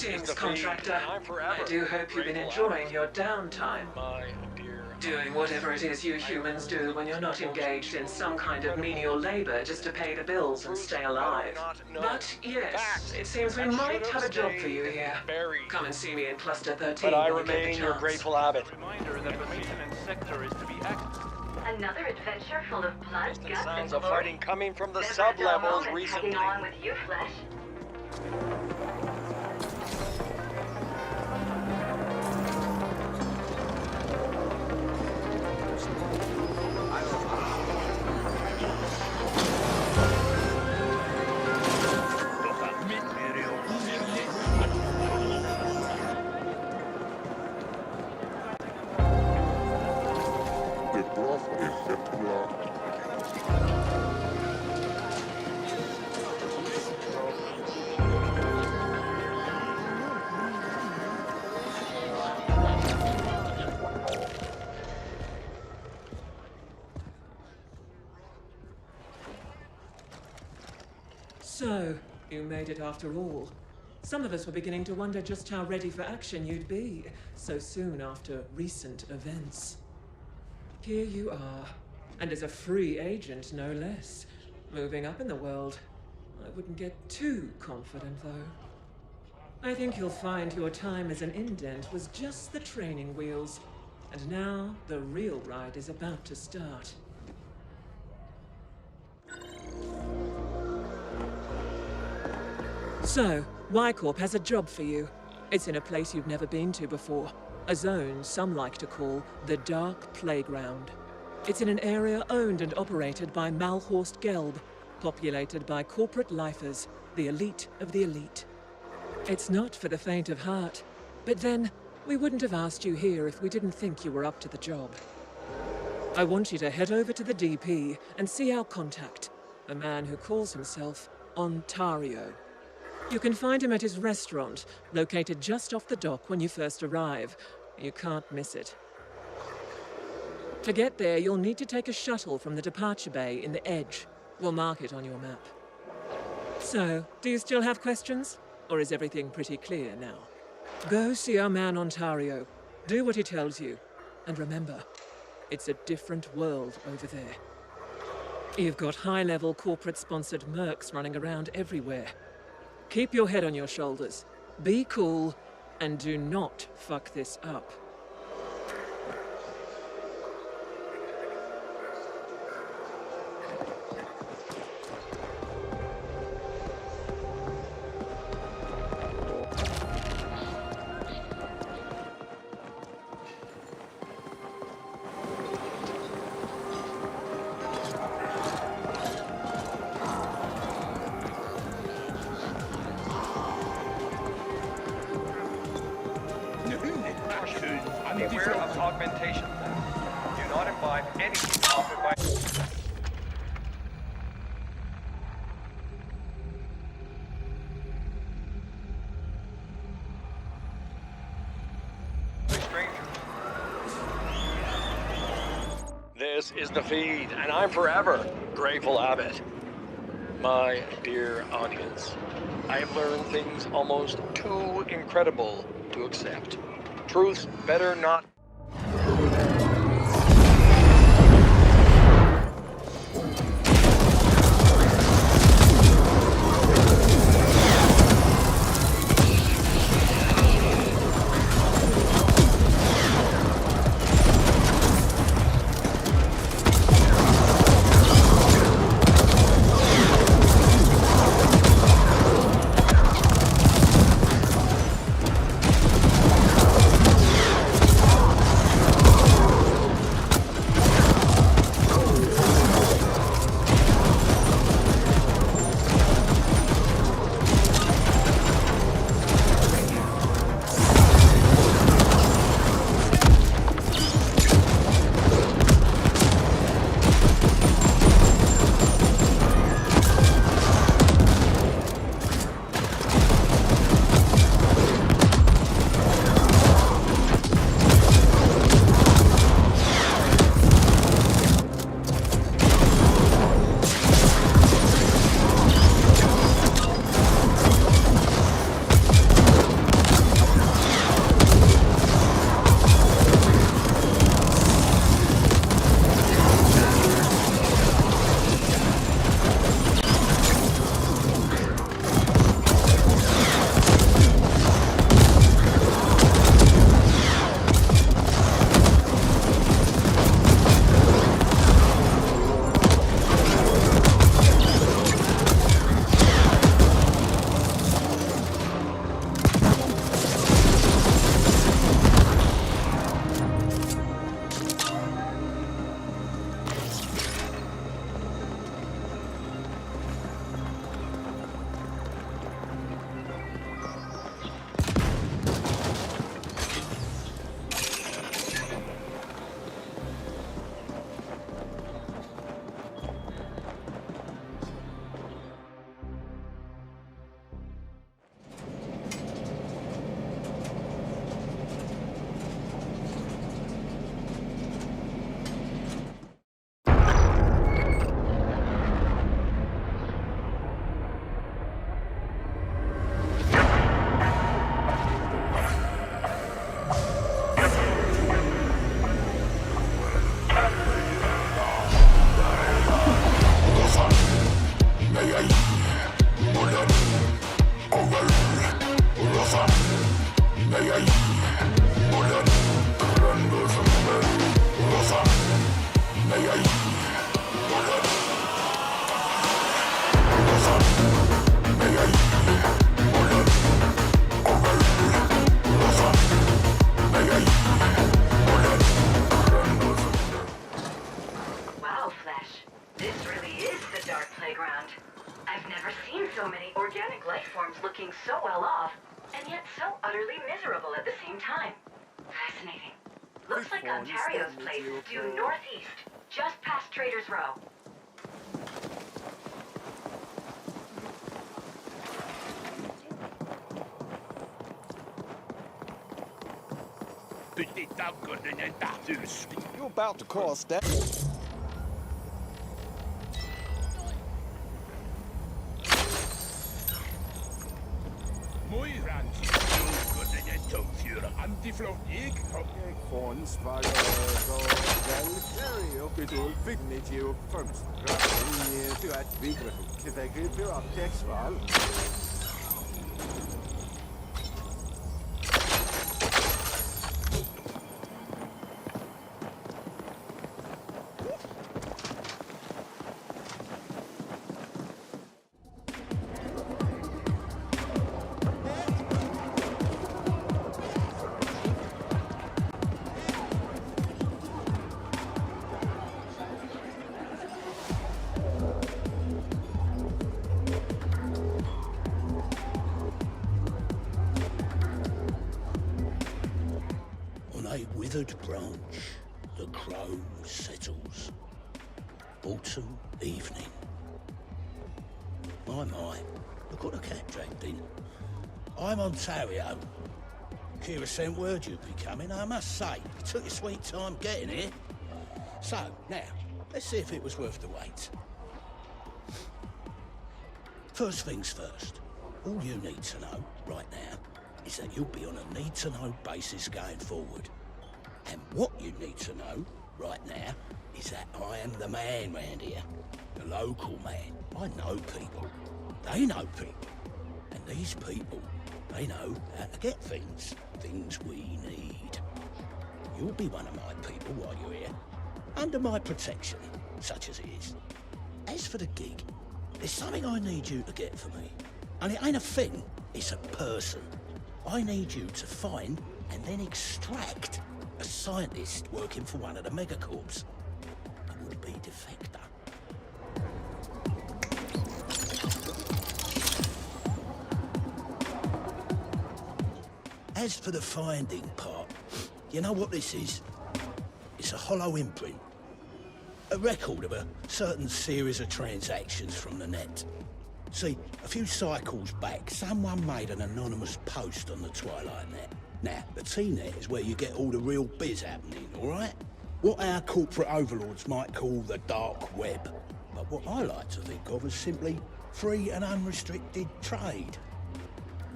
Greetings, contractor. I do hope you've been enjoying your downtime. Doing whatever it is you humans do when you're not engaged in some kind of menial labor just to pay the bills and stay alive. But yes, it seems we might have a job for you here. Come and see me in Cluster 13 But I when you get the remain your chance. grateful abbot. Reminder that the maintenance sector is to be active. Another adventure full of blood, The guts, sounds and of glory. fighting coming from the Never a dull sub-levels moment recently. tagging along with you, Flesh. So, you made it after all. Some of us were beginning to wonder just how ready for action you'd be, so soon after recent events. Here you are, and as a free agent, no less. Moving up in the world. I wouldn't get too confident, though. I think you'll find your time as an indent was just the training wheels, and now the real ride is about to start. So, Y-Corp has a job for you. It's in a place you've never been to before. A zone some like to call the Dark Playground. It's in an area owned and operated by Malhorst Gelb, populated by corporate lifers, the elite of the elite. It's not for the faint of heart, but then, we wouldn't have asked you here if we didn't think you were up to the job. I want you to head over to the DP and see our contact, a man who calls himself Ontario. You can find him at his restaurant, located just off the dock when you first arrive. You can't miss it. To get there, you'll need to take a shuttle from the departure bay in the Edge. We'll mark it on your map. So, do you still have questions? Or is everything pretty clear now? Go see our man Ontario. Do what he tells you. And remember, it's a different world over there. You've got high-level corporate-sponsored mercs running around everywhere. Keep your head on your shoulders, be cool, and do not fuck this up. Beware of augmentation. Do not imbibe anything offered by... stranger. This is the feed, and I'm forever grateful abbot. My dear audience, I have learned things almost too incredible to accept. Truths better not. I've never seen so many organic life forms looking so well off, and yet so utterly miserable at the same time. Fascinating. Looks like Ontario's place is due northeast, just past Trader's Row. You're about to cross that. Withered branch, the crow settles. Autumn evening. My, look what the cat dragged in. I'm Ontario. Kira sent word you'd be coming. I must say, you took your sweet time getting here. So, now, let's see if it was worth the wait. First things first, all you need to know right now is that you'll be on a need-to-know basis going forward. And what you need to know right now is that I am the man round here. The local man. I know people. They know people. And these people, they know how to get things. Things we need. You'll be one of my people while you're here. Under my protection, such as it is. As for the gig, there's something I need you to get for me. And it ain't a thing, it's a person. I need you to find and then extract a scientist working for one of the megacorps. A would-be defector. As for the finding part, you know what this is? It's a hollow imprint. A record of a certain series of transactions from the net. See, a few cycles back, someone made an anonymous post on the Twilight Net. Now, the T-Net is where you get all the real biz happening, all right? What our corporate overlords might call the dark web. But what I like to think of as simply free and unrestricted trade.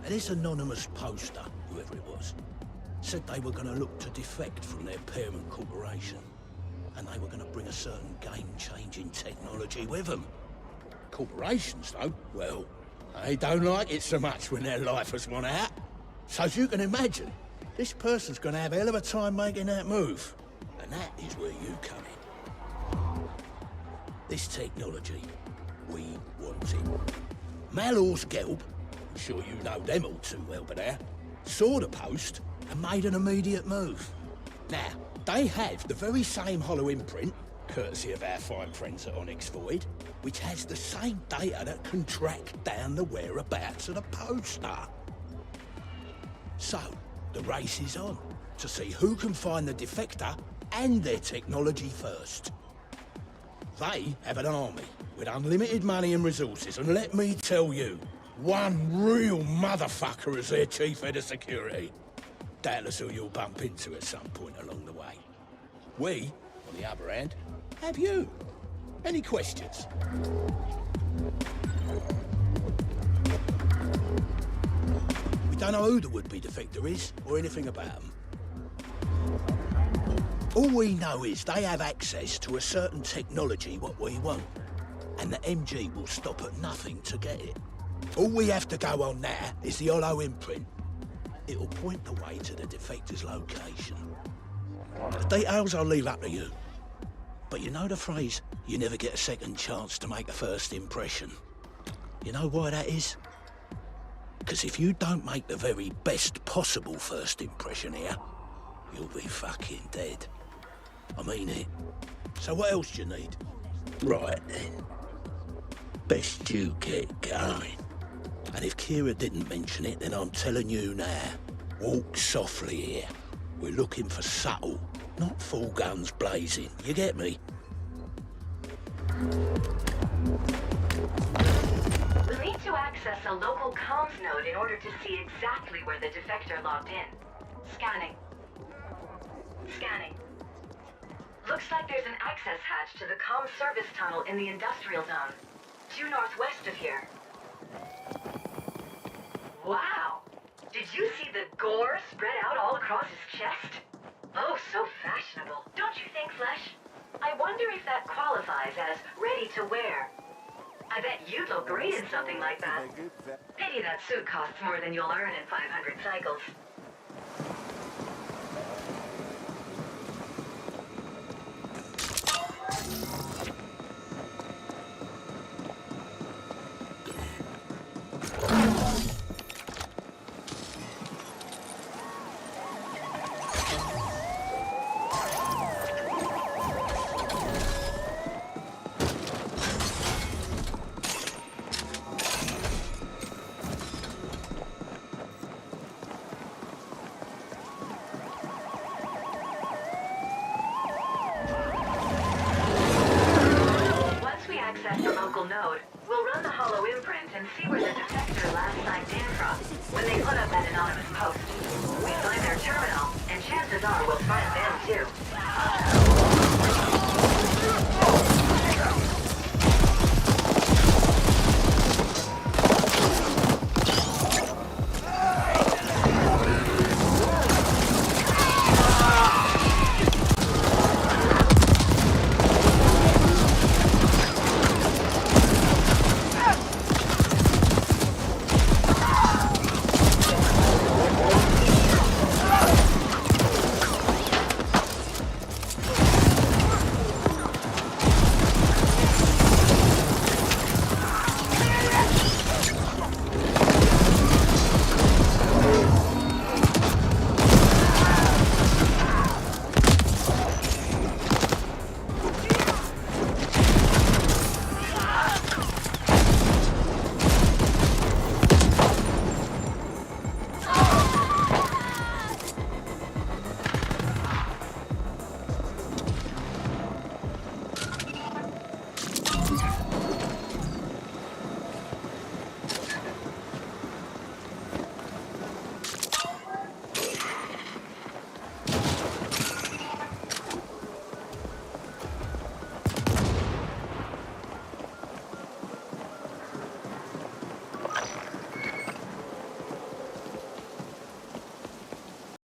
And this anonymous poster, whoever it was, said they were going to look to defect from their parent corporation. And they were going to bring a certain game-changing technology with them. Corporations, though, well, they don't like it so much when their lifers want out. So as you can imagine, this person's going to have a hell of a time making that move. And that is where you come in. This technology, we want it. Malor's Gelb, I'm sure you know them all too well by now, saw the post and made an immediate move. Now, they have the very same hollow imprint, courtesy of our fine friends at Onyx Void, which has the same data that can track down the whereabouts of the poster. So, the race is on, to see who can find the defector and their technology first. They have an army with unlimited money and resources, and let me tell you, one real motherfucker is their chief head of security. Doubtless who you'll bump into at some point along the way. We, on the other hand, have you. Any questions? We don't know who the would-be defector is, or anything about them. All we know is they have access to a certain technology what we want, and the MG will stop at nothing to get it. All we have to go on now is the hollow imprint. It'll point the way to the defector's location. The details I'll leave up to you. But you know the phrase, you never get a second chance to make a first impression. You know why that is? Because if you don't make the very best possible first impression here, you'll be fucking dead. I mean it. So what else do you need? Right then. Best you get going. And if Kira didn't mention it, then I'm telling you now. Walk softly here. We're looking for subtle, not full guns blazing. You get me? We'll need to access a local comms node in order to see exactly where the defector logged in. Scanning. Scanning. Looks like there's an access hatch to the comm service tunnel in the industrial zone, due northwest of here. Wow! Did you see the gore spread out all across his chest? Oh, so fashionable, don't you think, Flesh? I wonder if that qualifies as ready to wear. I bet you'd look great in something like that. Pity that suit costs more than you'll earn in 500 cycles. Node, we'll run the hollow imprint and see where the defector last signed in from when they put up that anonymous post. We find their terminal, and chances are we'll find them too.